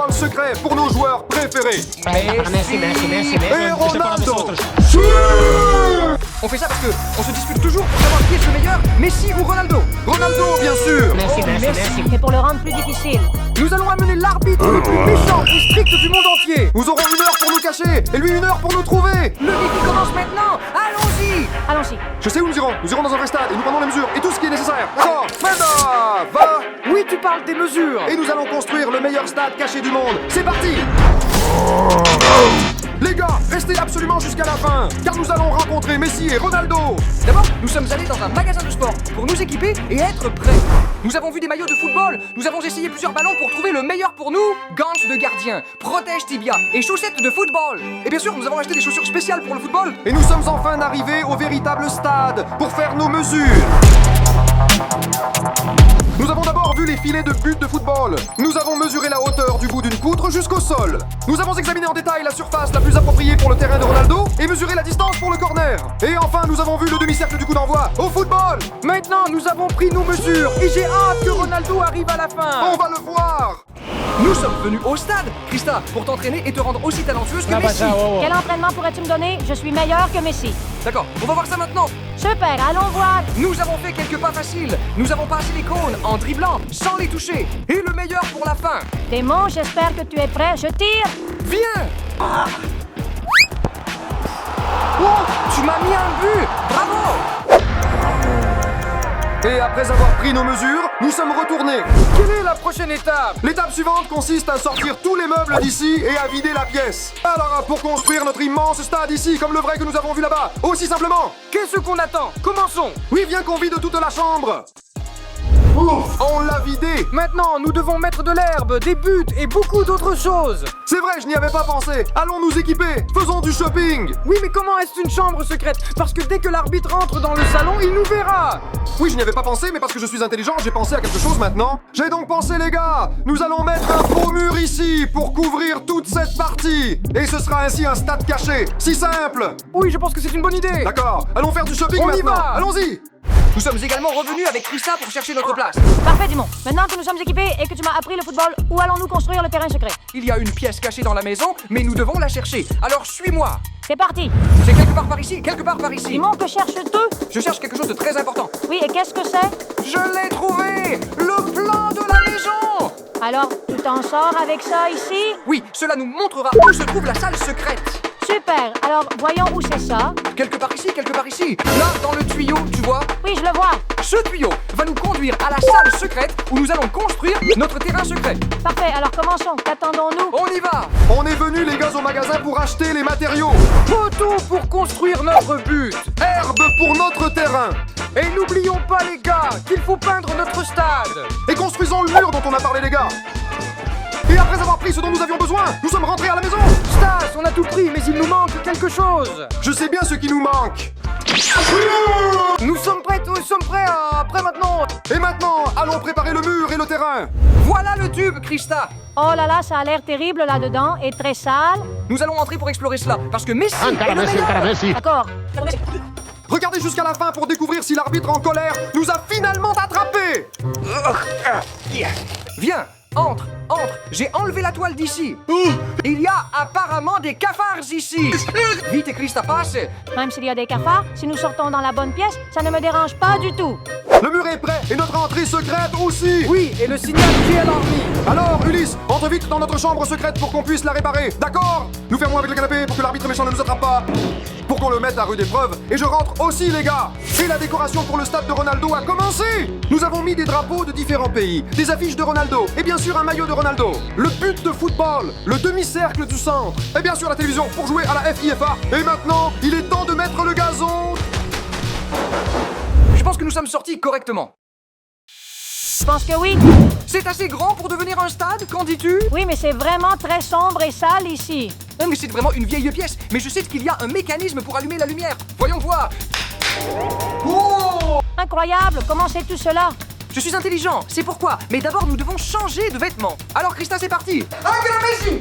football secret pour nos joueurs préférés. Messi. Et Ronaldo. On fait ça parce que on se dispute toujours pour savoir qui est le meilleur, Messi ou Ronaldo. Ronaldo, bien sûr. Merci. Et pour le rendre plus difficile, Nous allons amener l'arbitre le plus méchant et strict du monde entier. Nous aurons 1 heure pour nous cacher et lui 1 heure pour nous trouver. Le défi commence maintenant. Allons-y. allons-y. Je sais où nous irons. Nous irons dans un vrai stade et nous prendrons les mesures et tout ce qui est nécessaire. D'accord. Maintenant, va. Oui, tu parles des mesures. Et nous allons construire le meilleur stade caché du monde. C'est parti. Les gars, restez absolument jusqu'à la fin, car nous allons rencontrer Messi et Ronaldo. D'abord, nous sommes allés dans un magasin de sport pour nous équiper et être prêts. Nous avons vu des maillots de football, nous avons essayé plusieurs ballons pour trouver le meilleur pour nous. Gants de gardien, protège tibia et chaussettes de football. Et bien sûr, nous avons acheté des chaussures spéciales pour le football. Et nous sommes enfin arrivés au véritable stade pour faire nos mesures. Nous avons d'abord vu les filets de but de football. Nous avons mesuré la hauteur du bout d'une poutre jusqu'au sol. Nous avons examiné en détail la surface la plus appropriée pour le terrain de Ronaldo et mesuré la distance pour le corner. Et enfin, nous avons vu le demi-cercle du coup d'envoi au football. Maintenant, nous avons pris nos mesures et j'ai hâte que Ronaldo arrive à la fin. On va le voir. Nous sommes venus au stade, Krista, pour t'entraîner et te rendre aussi talentueuse que Messi. Quel entraînement pourrais-tu me donner? Je suis meilleur que Messi. D'accord, on va voir ça maintenant. Super, allons voir. Nous avons fait quelques pas faciles. Nous avons passé les cônes en dribblant, sans les toucher. Et le meilleur pour la fin. Démon, j'espère que tu es prêt. Je tire. Viens. Oh, tu m'as mis un but. Bravo. Et après avoir pris nos mesures, nous sommes retournés. Quelle est la prochaine étape? L'étape suivante consiste à sortir tous les meubles d'ici et à vider la pièce. Alors, pour construire notre immense stade ici, comme le vrai que nous avons vu là-bas, aussi simplement. Qu'est-ce qu'on attend? Commençons. Oui, viens qu'on vide toute la chambre. Ouf, on l'a vidé. Maintenant, nous devons mettre de l'herbe, des buts et beaucoup d'autres choses. C'est vrai, je n'y avais pas pensé. Allons nous équiper. Faisons du shopping. Oui, mais comment est-ce une chambre secrète? Parce que dès que l'arbitre entre dans le salon, il nous verra. Oui, je n'y avais pas pensé, mais parce que je suis intelligent, j'ai pensé à quelque chose maintenant. J'ai donc pensé, les gars, nous allons mettre un faux mur ici pour couvrir toute cette partie. Et ce sera ainsi un stade caché. Si simple. Oui, je pense que c'est une bonne idée. D'accord, allons faire du shopping On y maintenant. va. Allons-y. Nous sommes également revenus avec Krista pour chercher notre place. Parfait, Dimon. Maintenant que nous sommes équipés et que tu m'as appris le football, où allons-nous construire le terrain secret? Il y a une pièce cachée dans la maison, mais nous devons la chercher. Alors suis-moi. C'est parti. C'est quelque part par ici, quelque part par ici. Dimon, que cherches-tu? Je cherche quelque chose de très important. Oui, et qu'est-ce que c'est? Je l'ai trouvé! Le plan de la maison! Alors, tu t'en sors avec ça ici? Oui, cela nous montrera où se trouve la salle secrète. Super. Alors, voyons où c'est ça. Quelque part ici, quelque part ici. Là, dans le tuyau, tu vois? Oui, je le vois. Ce tuyau va nous conduire à la salle secrète où nous allons construire notre terrain secret. Parfait, alors commençons. Qu'attendons-nous? On y va! On est venus, les gars, au magasin pour acheter les matériaux. Poteau pour construire notre but. Herbe pour notre terrain. Et n'oublions pas, les gars, qu'il faut peindre notre stade. Et construisons le mur dont on a parlé, les gars. Et après avoir pris ce dont nous avions besoin, nous sommes rentrés à la maison. Stas, on a tout pris, mais il nous manque quelque chose. Je sais bien ce qui nous manque. Nous sommes prêts, après maintenant. Et maintenant, allons préparer le mur et le terrain. Voilà le tube, Krista. Oh là là, ça a l'air terrible là-dedans et très sale. Nous allons entrer pour explorer cela, parce que Messi est le meilleur. D'accord. Regardez jusqu'à la fin pour découvrir si l'arbitre en colère nous a finalement attrapés. Viens, entre. J'ai enlevé la toile d'ici. Il y a apparemment des cafards ici. Vite, Krista, passe. Même s'il y a des cafards, si nous sortons dans la bonne pièce, ça ne me dérange pas du tout. Le mur est prêt et notre entrée secrète aussi. Oui, et le signal GL Army. Alors, Ulysse, entre vite dans notre chambre secrète pour qu'on puisse la réparer. D'accord? Nous fermons avec le canapé pour que l'arbitre méchant ne nous attrape pas. Pour qu'on le mette à rude épreuve. Et je rentre aussi, les gars. Et la décoration pour le stade de Ronaldo a commencé. Nous avons mis des drapeaux de différents pays, des affiches de Ronaldo et bien sûr un maillot de Ronaldo. Le but de football, le demi-cercle du centre. Et bien sûr la télévision pour jouer à la FIFA. Et maintenant, il est temps de mettre le gazon. Je pense que nous sommes sortis correctement. Je pense que oui. C'est assez grand pour devenir un stade, qu'en dis-tu? Oui, mais c'est vraiment très sombre et sale ici. Non, mais c'est vraiment une vieille pièce. Mais je sais qu'il y a un mécanisme pour allumer la lumière. Voyons voir. Oh! Incroyable, comment sais tout cela? Je suis intelligent, c'est pourquoi. Mais d'abord, nous devons changer de vêtements. Alors, Krista, c'est parti. Messi!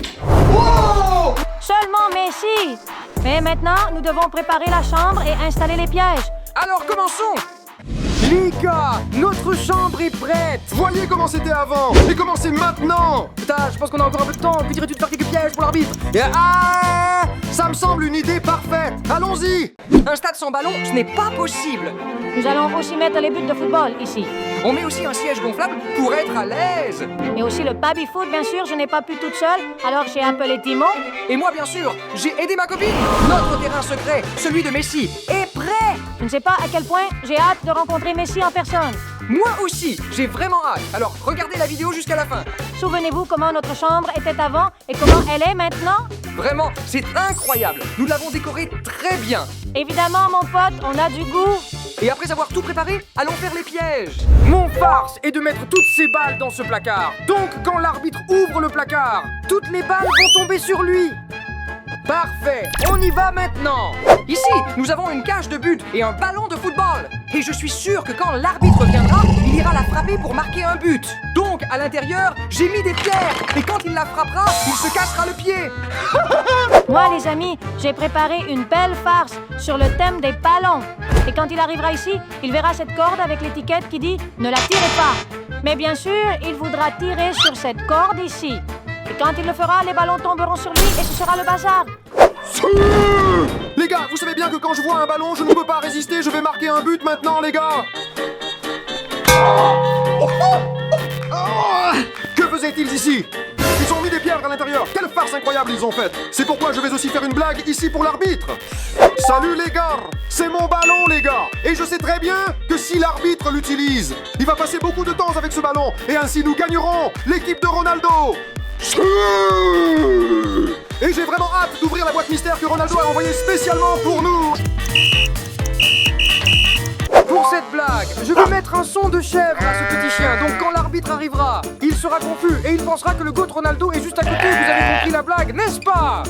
Oh! Seulement Messi. Mais maintenant, nous devons préparer la chambre et installer les pièges. Alors, commençons. Les gars, notre chambre est prête. Voyez comment c'était avant et comment c'est maintenant. Putain, je pense qu'on a encore un peu de temps. Que dirais-tu de faire quelques pièges pour l'arbitre? Ça me semble une idée parfaite. Allons-y. Un stade sans ballon, ce n'est pas possible. Nous allons aussi mettre les buts de football ici. On met aussi un siège gonflable pour être à l'aise. Et aussi le baby-foot, bien sûr, je n'ai pas pu toute seule, alors j'ai appelé Timon. Et moi, bien sûr, j'ai aidé ma copine. Notre terrain secret, celui de Messi, est prêt. Je ne sais pas à quel point j'ai hâte de rencontrer Messi en personne. Moi aussi, j'ai vraiment hâte. Alors, regardez la vidéo jusqu'à la fin. Souvenez-vous comment notre chambre était avant et comment elle est maintenant? Vraiment, c'est incroyable. Nous l'avons décorée très bien. Évidemment, mon pote, on a du goût. Et après avoir tout préparé, allons faire les pièges. Mon farce est de mettre toutes ces balles dans ce placard. Donc, quand l'arbitre ouvre le placard, toutes les balles vont tomber sur lui. Parfait, on y va maintenant. Ici, nous avons une cage de but et un ballon de football. Et je suis sûr que quand l'arbitre viendra, il ira la frapper pour marquer un but. Donc, à l'intérieur, j'ai mis des pierres. Et quand il la frappera, il se cassera le pied. Moi, les amis, j'ai préparé une belle farce sur le thème des ballons. Et quand il arrivera ici, il verra cette corde avec l'étiquette qui dit « Ne la tirez pas ». Mais bien sûr, il voudra tirer sur cette corde ici. Et quand il le fera, les ballons tomberont sur lui et ce sera le bazar. Les gars, vous savez bien que quand je vois un ballon, je ne peux pas résister. Je vais marquer un but maintenant, les gars. Que faisaient-ils ici? Ils ont mis des pierres à l'intérieur. Quelle farce incroyable ils ont faite. C'est pourquoi je vais aussi faire une blague ici pour l'arbitre. Salut les gars, c'est mon ballon les gars. Et je sais très bien que si l'arbitre l'utilise, il va passer beaucoup de temps avec ce ballon. Et ainsi nous gagnerons l'équipe de Ronaldo. Et j'ai vraiment hâte d'ouvrir la boîte mystère que Ronaldo a envoyée spécialement pour nous. Pour cette blague, je veux mettre un son de chèvre à ce petit chien. Donc quand l'arbitre arrivera, il sera confus et il pensera que le goat Ronaldo est juste à côté. Vous avez compris la blague, n'est-ce pas?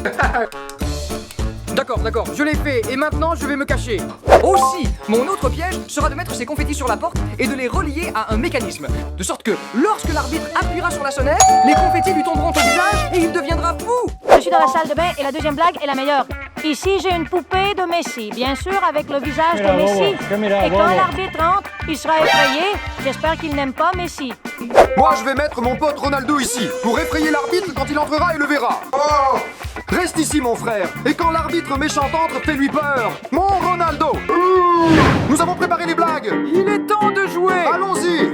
D'accord, je l'ai fait et maintenant je vais me cacher. Aussi, mon autre piège sera de mettre ces confettis sur la porte et de les relier à un mécanisme. De sorte que lorsque l'arbitre appuiera sur la sonnette, les confettis lui tomberont au visage et il deviendra fou. Je suis dans la salle de bain et la deuxième blague est la meilleure. Ici, j'ai une poupée de Messi, bien sûr, avec le visage de Messi. Et quand l'arbitre rentre, il sera effrayé. J'espère qu'il n'aime pas Messi. Moi, je vais mettre mon pote Ronaldo ici, pour effrayer l'arbitre quand il entrera et le verra. Oh! Reste ici, mon frère, et quand l'arbitre méchant entre, fais-lui peur. Mon Ronaldo! Nous avons préparé les blagues. Il est temps de jouer. Allons-y!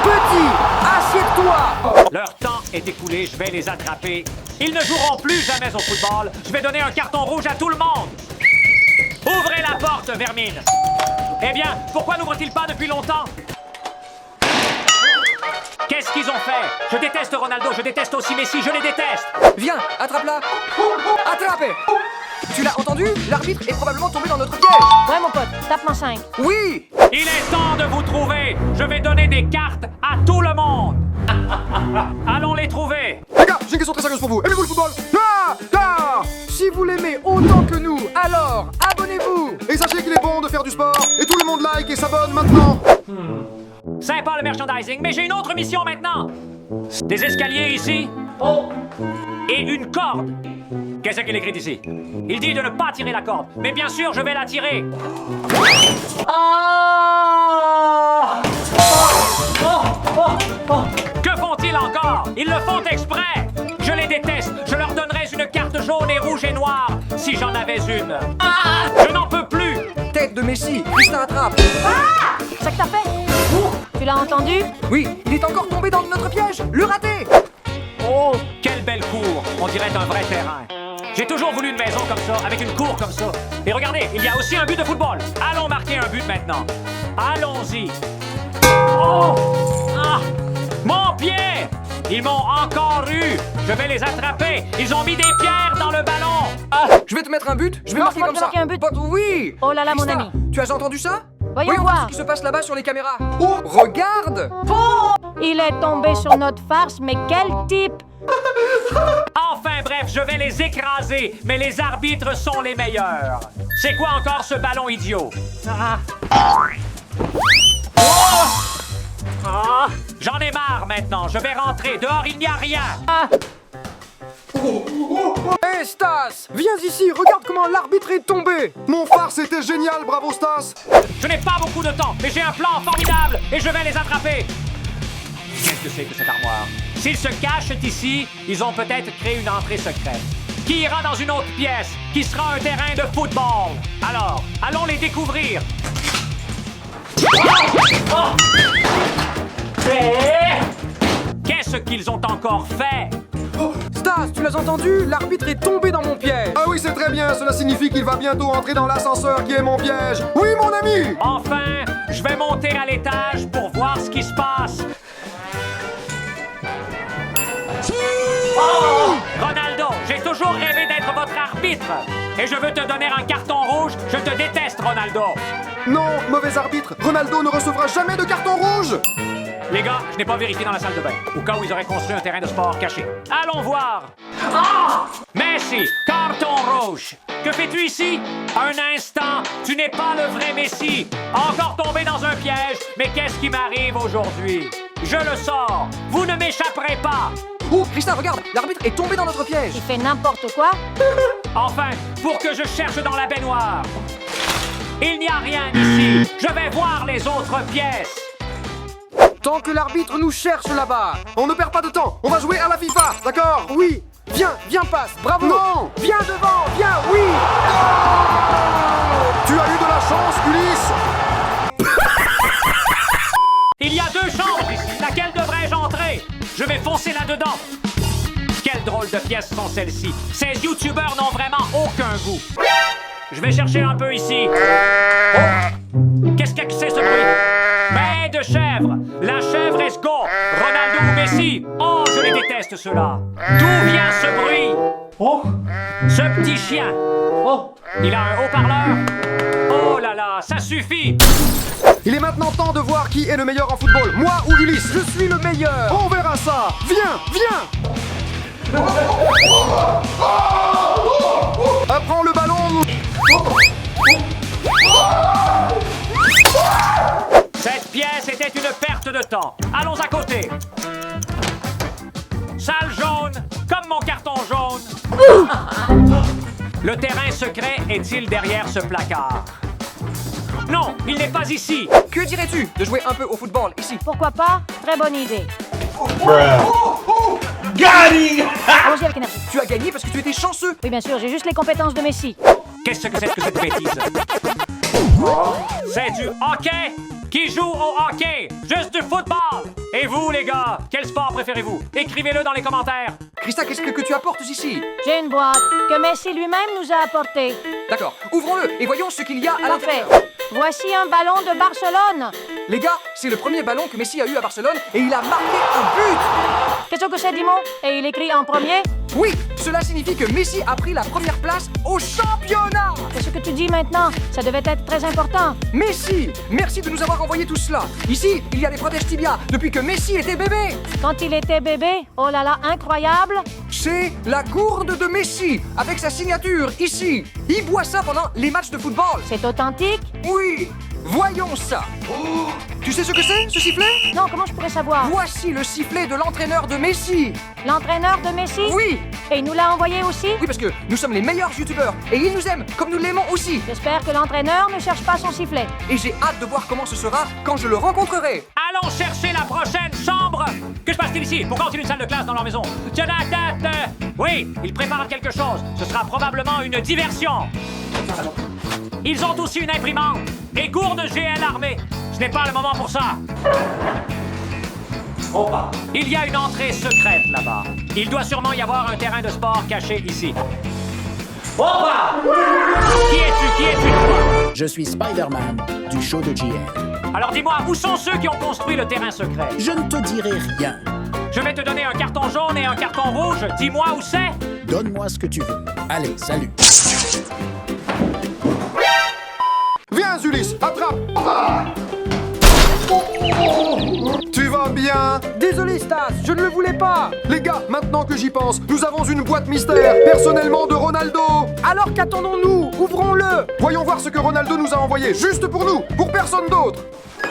Petit, assieds-toi. Leur temps est écoulé, je vais les attraper. Ils ne joueront plus jamais au football. Je vais donner un carton rouge à tout le monde. Ouvrez la porte, vermine. Eh bien, pourquoi n'ouvrent-ils pas depuis longtemps? Qu'est-ce qu'ils ont fait? Je déteste Ronaldo, je déteste aussi Messi, je les déteste. Viens, attrape-la. Attrape. Tu l'as entendu? L'arbitre est probablement tombé dans notre piège. Ouais, mon pote, tape-moi 5. Oui. Il est temps de vous trouver. Je vais donner des cartes à tout le monde. Allons les trouver. Les gars, j'ai une question très sérieuse pour vous. Aimez-vous le football? Si vous l'aimez autant que nous, alors abonnez-vous. Et sachez qu'il est bon de faire du sport, et tout le monde like et s'abonne maintenant. Sympa le merchandising, mais j'ai une autre mission maintenant. Des escaliers ici. Et une corde. Qu'est-ce qu'il écrit ici? Il dit de ne pas tirer la corde. Mais bien sûr, je vais la tirer. Que font-ils encore? Ils le font exprès. Je les déteste. Je leur donnerais une carte jaune et rouge et noire si j'en avais une. Je n'en peux plus. Tête de Messi, Christin attrape. C'est ça que t'as fait? Tu l'as entendu? Oui, il est encore tombé dans notre piège. Le raté. Oh, quelle belle cour. On dirait un vrai terrain. J'ai toujours voulu une maison comme ça, avec une cour comme ça. Et regardez, il y a aussi un but de football. Allons marquer un but maintenant. Allons-y. Oh! Ah! Mon pied! Ils m'ont encore eu. Je vais les attraper. Ils ont mis des pierres dans le ballon. Ah! Je vais te mettre un but. Je vais Non, marquer moi, comme je ça. vais marquer un but. Oui. Oh là là, mon Christa, ami. tu as entendu ça? Voyons voir voir. ce qui se passe là-bas sur les caméras. Oh, regarde. Il est tombé sur notre farce, mais quel type! Enfin bref, je vais les écraser, mais les arbitres sont les meilleurs. C'est quoi encore ce ballon idiot? Ah. Oh! Ah! J'en ai marre maintenant, je vais rentrer. Dehors, il n'y a rien. Ah! Hé Stas, viens ici, regarde comment l'arbitre est tombé. Mon phare, c'était génial, bravo Stas. Je n'ai pas beaucoup de temps, mais j'ai un plan formidable et je vais les attraper. Qu'est-ce que c'est que cette armoire? S'ils se cachent ici, ils ont peut-être créé une entrée secrète qui ira dans une autre pièce, qui sera un terrain de football. Alors, allons les découvrir. Qu'est-ce qu'ils ont encore fait? Stas, tu l'as entendu? L'arbitre est tombé dans mon piège. Ah oui, c'est très bien, cela signifie qu'il va bientôt entrer dans l'ascenseur qui est mon piège. Oui, mon ami. Enfin, je vais monter à l'étage pour voir ce qui se passe. Oh! Ronaldo, j'ai toujours rêvé d'être votre arbitre. Et je veux te donner un carton rouge. Je te déteste, Ronaldo. Non, mauvais arbitre, Ronaldo ne recevra jamais de carton rouge. Les gars, je n'ai pas vérifié dans la salle de bain, au cas où ils auraient construit un terrain de sport caché. Allons voir. Ah! Messi, carton rouge. Que fais-tu ici? Un instant, tu n'es pas le vrai Messi. Encore tombé dans un piège. Mais qu'est-ce qui m'arrive aujourd'hui? Je le sors. Vous ne m'échapperez pas. Oh, Christa, regarde, l'arbitre est tombé dans notre piège. Il fait n'importe quoi. Enfin, pour que je cherche dans la baignoire. Il n'y a rien ici. Je vais voir les autres pièces. Tant que l'arbitre nous cherche là-bas. On ne perd pas de temps, on va jouer à la FIFA, d'accord? Oui, viens, passe, bravo. Non. Viens devant, viens, oui. Tu as eu de la chance, Ulysse. Il y a 2 chambres ici. Laquelle devrais-je entrer? Je vais foncer là-dedans. Quelle drôle de pièces sont celles-ci. Ces youtubeurs n'ont vraiment aucun goût. Je vais chercher un peu ici. Oh! Qu'est-ce que c'est ce bruit? Mais de chèvre! La chèvre est go! Ronaldo ou Messi? Oh, je les déteste ceux-là! D'où vient ce bruit? Oh! Ce petit chien! Oh! Il a un haut-parleur? Oh là là, ça suffit! Il est maintenant temps de voir qui est le meilleur en football, moi ou Ulysse. Je suis le meilleur. On verra ça. Viens. Prends le ballon. Cette pièce était une perte de temps. Allons à côté. Salle jaune, comme mon carton jaune. Le terrain secret est-il derrière ce placard? Non, il n'est pas ici. Que dirais-tu de jouer un peu au football ici? Pourquoi pas? Très bonne idée. Allons-y avec énergie. Tu as gagné parce que tu étais chanceux. Oui, bien sûr, j'ai juste les compétences de Messi. Qu'est-ce que c'est que cette bêtise? C'est du hockey? Qui joue au hockey? Juste du football! Et vous, les gars, quel sport préférez-vous? Écrivez-le dans les commentaires. Christa, qu'est-ce que tu apportes ici? J'ai une boîte que Messi lui-même nous a apportée. D'accord, ouvrons-le et voyons ce qu'il y a à Parfait. l'intérieur. Voici un ballon de Barcelone. Les gars, c'est le premier ballon que Messi a eu à Barcelone et il a marqué un but. Qu'est-ce que c'est, Dimon? Et il écrit en premier? Oui, cela signifie que Messi a pris la première place au championnat. Qu'est-ce que tu dis maintenant? Ça devait être très important. Messi, merci de nous avoir envoyé tout cela. Ici, il y a des protèges tibia depuis que Messi était bébé. Quand il était bébé, oh là là, incroyable. C'est la gourde de Messi avec sa signature ici. Il boit ça pendant les matchs de football. C'est authentique? Oui, voyons ça. Oh, tu sais ce que c'est, ce sifflet? Non, comment je pourrais savoir? Voici le sifflet de l'entraîneur de Messi. L'entraîneur de Messi? Oui. Et il nous l'a envoyé aussi? Oui, parce que nous sommes les meilleurs youtubeurs et il nous aime comme nous l'aimons aussi. J'espère que l'entraîneur ne cherche pas son sifflet. Et j'ai hâte de voir comment ce sera quand je le rencontrerai. Allons chercher la prochaine chambre. Que se passe-t-il ici? Pourquoi ont-ils une salle de classe dans leur maison? Oui, ils préparent quelque chose. Ce sera probablement une diversion. Ils ont aussi une imprimante et gourde GL armée. Ce n'est pas le moment pour ça. Il y a une entrée secrète là-bas. Il doit sûrement y avoir un terrain de sport caché ici. Qui es-tu, toi? Je suis Spider-Man du show de JL. Alors dis-moi, où sont ceux qui ont construit le terrain secret? Je ne te dirai rien. Je vais te donner un carton jaune et un carton rouge. Dis-moi où c'est. Donne-moi ce que tu veux. Allez, salut. Viens, Ulysse, attrape. Tu vas bien? Désolé, Stas, je ne le voulais pas. Les gars, maintenant que j'y pense, nous avons une boîte mystère, personnellement de Ronaldo. Alors qu'attendons-nous? Ouvrons-le. Voyons voir ce que Ronaldo nous a envoyé, juste pour nous, pour personne d'autre.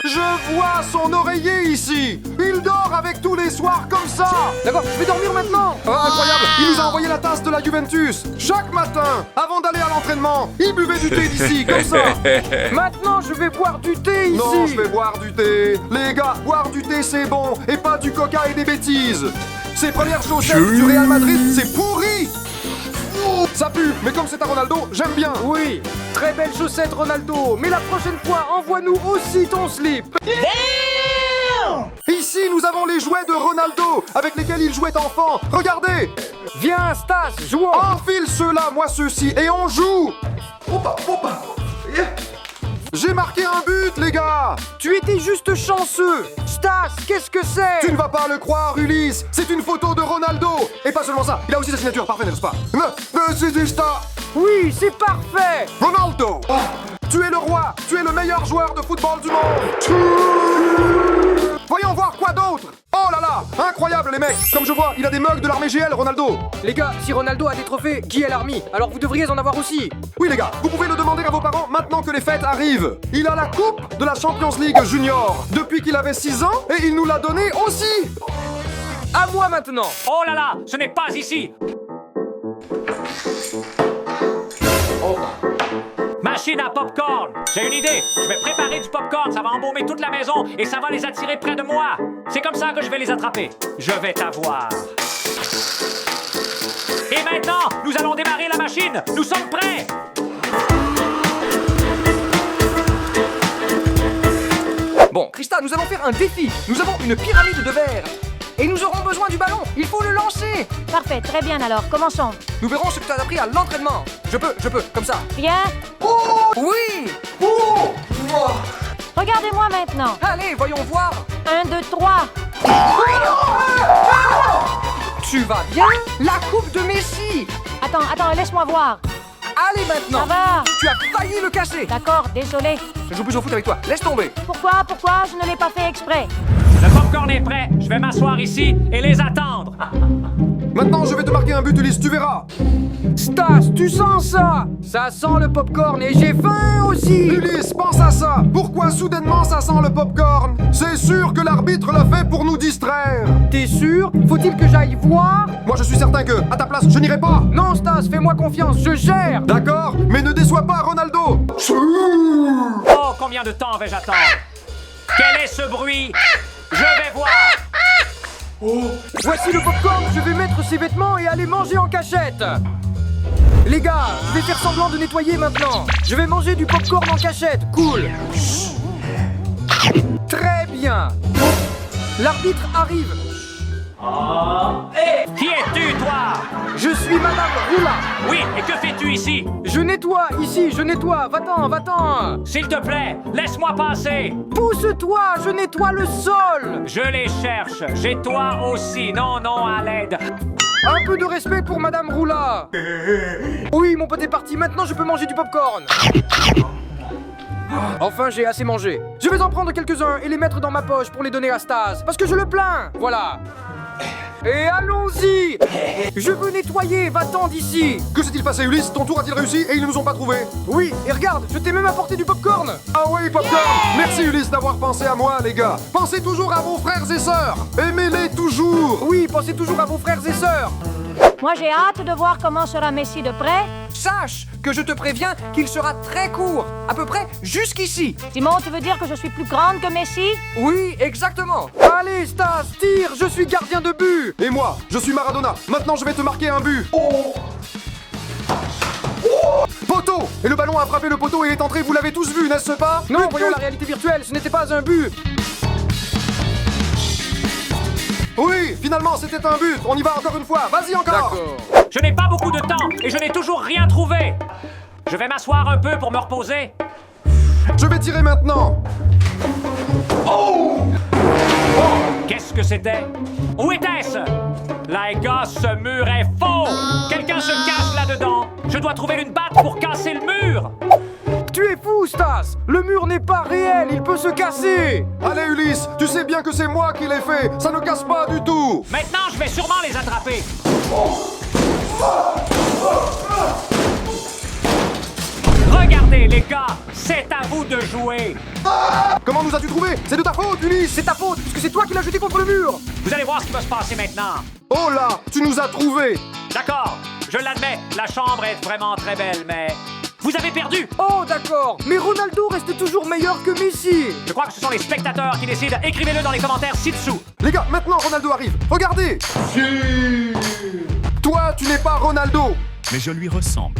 Je vois son oreiller ici. Il dort avec tous les soirs comme ça. D'accord, je vais dormir maintenant. Ah, incroyable, il nous a envoyé la tasse de la Juventus. Chaque matin, avant d'aller à l'entraînement, il buvait du thé d'ici, comme ça. Maintenant, je vais boire du thé ici. Non, je vais boire du thé. Les gars, boire du thé c'est bon, et pas du coca et des bêtises. Ses premières chaussettes du Real Madrid, c'est pourri. Ça pue, mais comme c'est à Ronaldo, j'aime bien. Oui, très belle chaussette Ronaldo, mais la prochaine fois, envoie-nous aussi ton slip. Ici, nous avons les jouets de Ronaldo, avec lesquels il jouait enfant. Regardez. Viens Stas, jouons. Enfile ceux-là, moi ceux-ci, et on joue. J'ai marqué un but, les gars. Tu étais juste chanceux. Stas, qu'est-ce que c'est? Tu ne vas pas le croire, Ulysse. C'est une photo de Ronaldo. Et pas seulement ça, il a aussi sa signature, parfait, n'est-ce pas? C'est ça. Oui, c'est parfait. Ronaldo. Tu es le roi. Tu es le meilleur joueur de football du monde. Voyons voir quoi d'autre. Oh là là, incroyable les mecs. Comme je vois, il a des mugs de l'armée GL, Ronaldo. Les gars, si Ronaldo a des trophées, Guy est l'armée. Alors vous devriez en avoir aussi. Oui les gars, vous pouvez le demander à vos parents maintenant que les fêtes arrivent. Il a la coupe de la Champions League Junior depuis qu'il avait 6 ans et il nous l'a donnée aussi. À moi maintenant. Oh là là, ce n'est pas ici. Machine à popcorn. J'ai une idée. Je vais préparer du popcorn. Ça va embaumer toute la maison et ça va les attirer près de moi. C'est comme ça que je vais les attraper. Je vais t'avoir. Et maintenant, nous allons démarrer la machine. Nous sommes prêts. Bon, Krista, nous allons faire un défi. Nous avons une pyramide de verre. Et nous aurons besoin du ballon. Il faut le lancer. Parfait, très bien alors, commençons. Nous verrons ce que tu as appris à l'entraînement. Je peux, comme ça. Bien, Oui. regardez-moi maintenant. Allez, voyons voir. 1, 2, 3. Tu vas bien? La coupe de Messi. Attends, laisse-moi voir. Allez maintenant. Ça va. Tu as failli le casser. D'accord, désolé. Je joue plus au foot avec toi. Laisse tomber. Pourquoi je ne l'ai pas fait exprès? Le popcorn est prêt. Je vais m'asseoir ici et les attendre. Maintenant je vais te marquer un but Ulysse, tu verras. Stas, tu sens ça? Ça sent le popcorn et j'ai faim aussi. Ulysse, pense à ça. Pourquoi soudainement ça sent le popcorn? C'est sûr que l'arbitre l'a fait pour nous distraire. T'es sûr? Faut-il que j'aille voir? Moi je suis certain que, à ta place, je n'irai pas. Non, Stas, fais-moi confiance, je gère. D'accord, mais ne déçois pas Ronaldo. Oh, combien de temps vais-je attendre? Quel est ce bruit? Je vais voir. Voici le popcorn, je vais mettre ses vêtements et aller manger en cachette. Les gars, je vais faire semblant de nettoyer maintenant. Je vais manger du popcorn en cachette, cool. Très bien. L'arbitre arrive. Qui es-tu, toi? Je suis Madame Roula. Oui, et que fais-tu ici? Je nettoie ici, je nettoie. Va-t'en, va-t'en. S'il te plaît, laisse-moi passer. Pousse-toi, je nettoie le sol. Je les cherche. J'ai toi aussi. Non, à l'aide. Un peu de respect pour Madame Roula. Oui, mon pote est parti. Maintenant, je peux manger du popcorn. Enfin, j'ai assez mangé. Je vais en prendre quelques-uns et les mettre dans ma poche pour les donner à Stas. Parce que je le plains. Voilà. Et allons-y. Je veux nettoyer. Va-t'en d'ici. Que s'est-il passé Ulysse? Ton tour a-t-il réussi et ils ne nous ont pas trouvés? Oui, et regarde, je t'ai même apporté du popcorn. Ah oui, popcorn. Merci Ulysse d'avoir pensé à moi, les gars. Pensez toujours à vos frères et sœurs. Aimez-les toujours. Oui, pensez toujours à vos frères et sœurs. Moi, j'ai hâte de voir comment sera Messi de près. Sache que je te préviens qu'il sera très court, à peu près jusqu'ici. Simon, tu veux dire que je suis plus grande que Messi? Oui, exactement. Allez, Stas, tire, je suis gardien de but. Et moi, je suis Maradona. Maintenant, je vais te marquer un but. Poteau! Et le ballon a frappé le poteau et est entré, vous l'avez tous vu, n'est-ce pas? Non, voyons la réalité virtuelle, ce n'était pas un but. Oui, finalement, c'était un but. On y va encore une fois. Vas-y encore. D'accord. Je n'ai pas beaucoup de temps et je n'ai toujours rien trouvé. Je vais m'asseoir un peu pour me reposer. Je vais tirer maintenant. Qu'est-ce que c'était? Où était-ce? Les gars, ce mur est faux! Quelqu'un se cache là-dedans! Je dois trouver une batte pour casser le mur! Tu es fou, Stas! Le mur n'est pas réel, il peut se casser! Allez Ulysse, tu sais bien que c'est moi qui l'ai fait. Ça ne casse pas du tout. Maintenant, je vais sûrement les attraper. Regardez, les gars, c'est à vous de jouer. Comment nous as-tu trouvé? C'est de ta faute, Ulysse. C'est ta faute, puisque c'est toi qui l'as jeté contre le mur! Vous allez voir ce qui va se passer maintenant. Oh là, tu nous as trouvés. D'accord, je l'admets, la chambre est vraiment très belle, mais... Vous avez perdu! Oh, d'accord! Mais Ronaldo reste toujours meilleur que Messi! Je crois que ce sont les spectateurs qui décident. Écrivez-le dans les commentaires ci-dessous. Les gars, maintenant Ronaldo arrive. Regardez. Toi, tu n'es pas Ronaldo. Mais je lui ressemble.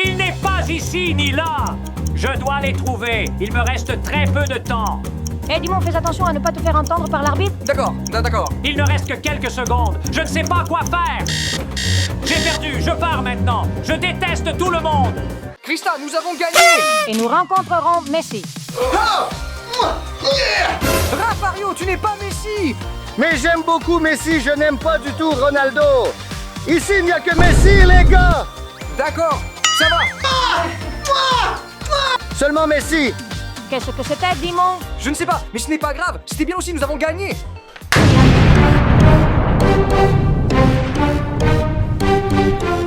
Il n'est pas ici ni là. Je dois les trouver. Il me reste très peu de temps. Eh, Dimon, fais attention à ne pas te faire entendre par l'arbitre. D'accord, d'accord. Il ne reste que quelques secondes. Je ne sais pas quoi faire. J'ai perdu. Je pars maintenant. Je déteste tout le monde. Krista, nous avons gagné! Et nous rencontrerons Messi. Rafario, tu n'es pas Messi! Mais j'aime beaucoup Messi, je n'aime pas du tout Ronaldo. Ici, il n'y a que Messi, les gars. D'accord, ça va! Seulement Messi. Qu'est-ce que c'était, Dimon? Je ne sais pas, mais ce n'est pas grave, c'était bien aussi, nous avons gagné!